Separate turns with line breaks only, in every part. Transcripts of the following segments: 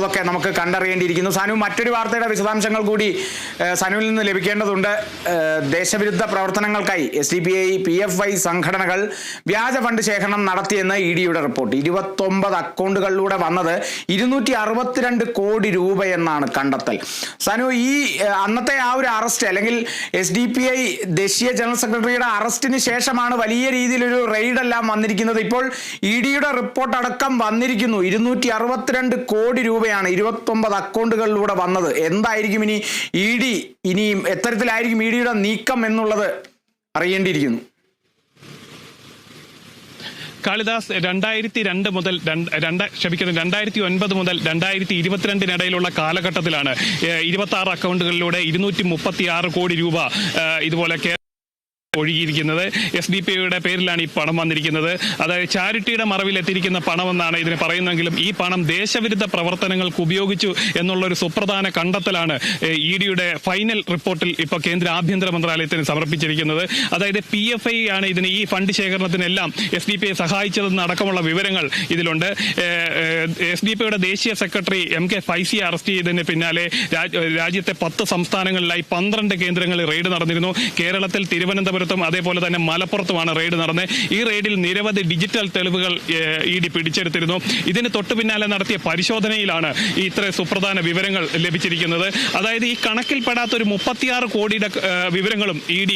ഒക്കെ നമുക്ക് കണ്ടറിയേണ്ടിയിരിക്കുന്നു. സനു, മറ്റൊരു വാർത്തയുടെ വിശദാംശങ്ങൾ കൂടി സനുവിൽ നിന്ന് ലഭിക്കേണ്ടതുണ്ട്. ദേശവിരുദ്ധ പ്രവർത്തനങ്ങൾക്കായി SDPI PFI സംഘടനകൾ വ്യാജ ഫണ്ട് ശേഖരണം നടത്തിയെന്ന് EDയുടെ റിപ്പോർട്ട്. 29 അക്കൗണ്ടുകളിലൂടെ വന്നത് 262 കോടി രൂപയെന്നാണ് കണ്ടെത്തൽ. സനു, ഈ അന്നത്തെ ആ ഒരു അറസ്റ്റ് അല്ലെങ്കിൽ SDPI ദേശീയ ജനറൽ സെക്രട്ടറിയുടെ അറസ്റ്റിന് ശേഷമാണ് വലിയ രീതിയിലൊരു റെയ്ഡെല്ലാം വന്നിരിക്കുന്നത്. ഇപ്പോൾ EDയുടെ റിപ്പോർട്ട് അടക്കം വന്നിരിക്കുന്നു. 262 കോടി രൂപ 29 അക്കൗണ്ടുകളിലൂടെ വന്നത്. എന്തായിരിക്കും ഇനിയും എത്തരത്തിലായിരിക്കും EDയുടെ നീക്കം എന്നുള്ളത് അറിയേണ്ടിയിരിക്കുന്നു.
കാളിദാസ്, 2002 മുതൽ 2009 മുതൽ 2022 കാലഘട്ടത്തിലാണ് 26 അക്കൗണ്ടുകളിലൂടെ 236 കോടി രൂപ ഇതുപോലെ ഒഴുകിയിരിക്കുന്നത്. SDPIയുടെ പേരിലാണ് ഈ പണം വന്നിരിക്കുന്നത്. അതായത് ചാരിറ്റിയുടെ മറവിൽ എത്തിയിരിക്കുന്ന പണമെന്നാണ് ഇതിന് പറയുന്നതെങ്കിലും ഈ പണം ദേശവിരുദ്ധ പ്രവർത്തനങ്ങൾക്ക് ഉപയോഗിച്ചു എന്നുള്ളൊരു സുപ്രധാന കണ്ടെത്തലാണ് EDയുടെ ഫൈനൽ റിപ്പോർട്ടിൽ ഇപ്പോൾ കേന്ദ്ര ആഭ്യന്തര മന്ത്രാലയത്തിന് സമർപ്പിച്ചിരിക്കുന്നത്. അതായത് PFI ആണ് ഇതിന് ഈ ഫണ്ട് ശേഖരണത്തിനെല്ലാം SDPI സഹായിച്ചതെന്ന് അടക്കമുള്ള വിവരങ്ങൾ ഇതിലുണ്ട്. SDPIയുടെ ദേശീയ സെക്രട്ടറി MK ഫൈസിയെ അറസ്റ്റ് ചെയ്തതിന് പിന്നാലെ രാജ്യത്തെ 10 സംസ്ഥാനങ്ങളിലായി 12 കേന്ദ്രങ്ങളിൽ റെയ്ഡ് നടന്നിരുന്നു. കേരളത്തിൽ തിരുവനന്തപുരം അതേപോലെ തന്നെ മലപ്പുറത്തുമാണ് റെയ്ഡ് നടന്നത്. ഈ റെയ്ഡിൽ നിരവധി ഡിജിറ്റൽ തെളിവുകൾ ED പിടിച്ചെടുത്തിരുന്നു. ഇതിന് തൊട്ടു പിന്നാലെ നടത്തിയ പരിശോധനയിലാണ് ഇത്ര സുപ്രധാന വിവരങ്ങൾ ലഭിച്ചിരിക്കുന്നത്. അതായത് ഈ കണക്കിൽപ്പെടാത്ത ഒരു 36 കോടിയുടെ വിവരങ്ങളും ED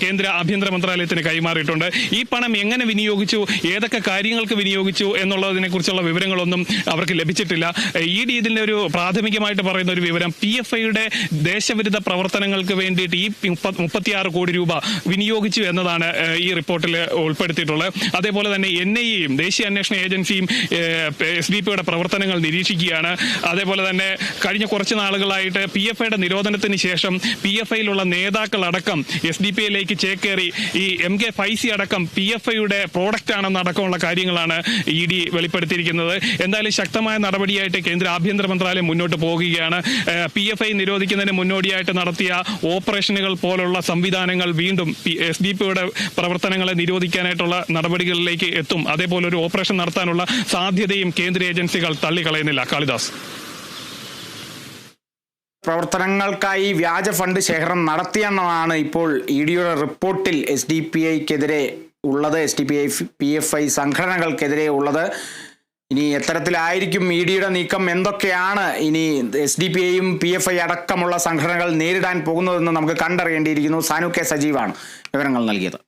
കേന്ദ്ര ആഭ്യന്തര മന്ത്രാലയത്തിന് കൈമാറിയിട്ടുണ്ട്. ഈ പണം എങ്ങനെ വിനിയോഗിച്ചു, ഏതൊക്കെ കാര്യങ്ങൾക്ക് വിനിയോഗിച്ചു എന്നുള്ളതിനെ കുറിച്ചുള്ള വിവരങ്ങളൊന്നും അവർക്ക് ലഭിച്ചിട്ടില്ല. ED ഇതിന്റെ ഒരു പ്രാഥമികമായിട്ട് പറയുന്ന ഒരു വിവരം PFIയുടെ ദേശവിരുദ്ധ പ്രവർത്തനങ്ങൾക്ക് വേണ്ടിയിട്ട് ഈ 36 കോടി രൂപ വിനിയോഗിച്ചു എന്നതാണ് ഈ റിപ്പോർട്ടിൽ ഉൾപ്പെടുത്തിയിട്ടുള്ളത്. അതേപോലെ തന്നെ NIAയും ദേശീയ അന്വേഷണ ഏജൻസിയും SDPIയുടെ പ്രവർത്തനങ്ങൾ നിരീക്ഷിക്കുകയാണ്. അതേപോലെ തന്നെ കഴിഞ്ഞ കുറച്ച് നാളുകളായിട്ട് PFIയുടെ നിരോധനത്തിന് ശേഷം PFIയിലുള്ള നേതാക്കളടക്കം SDPIയിലേക്ക് ചേക്കേറി ഈ MK ഫൈസി അടക്കം PFIയുടെ പ്രോഡക്റ്റ് ആണെന്ന് അടക്കമുള്ള കാര്യങ്ങളാണ് ED വെളിപ്പെടുത്തിയിരിക്കുന്നത്. എന്തായാലും ശക്തമായ നടപടിയായിട്ട് കേന്ദ്ര ആഭ്യന്തര മന്ത്രാലയം മുന്നോട്ട് പോകുകയാണ്. PFI നിരോധിക്കുന്നതിന് മുന്നോടിയായിട്ട് നടത്തിയ ഓപ്പറേഷനുകൾ പോലുള്ള സംവിധാനങ്ങൾ വീണ്ടും SDPIയുടെ പ്രവർത്തനങ്ങളെ നിരോധിക്കാനായിട്ടുള്ള നടപടികളിലേക്ക് എത്തും. അതേപോലെ ഒരു ഓപ്പറേഷൻ നടത്താനുള്ള സാധ്യതയും കേന്ദ്ര ഏജൻസികൾ തള്ളിക്കളയുന്നില്ല. കാളിദാസ്,
പ്രവർത്തനങ്ങൾക്കായി വ്യാജ ഫണ്ട് ശേഖരണം നടത്തിയെന്നാണ് ഇപ്പോൾ EDയുടെ റിപ്പോർട്ടിൽ SDPIക്കെതിരെ ഉള്ളത്, SDPI PFI സംഘടനകൾക്കെതിരെ ഉള്ളത്. ഇനി എത്തരത്തിലായിരിക്കും EDയുടെ നീക്കം, എന്തൊക്കെയാണ് ഇനി SDPIയും PFI അടക്കമുള്ള സംഘടനകൾ നേരിടാൻ പോകുന്നതെന്ന് നമുക്ക് കണ്ടറിയേണ്ടിയിരിക്കുന്നു. സാനു K. സജീവാണ് വിവരങ്ങൾ നൽകിയത്.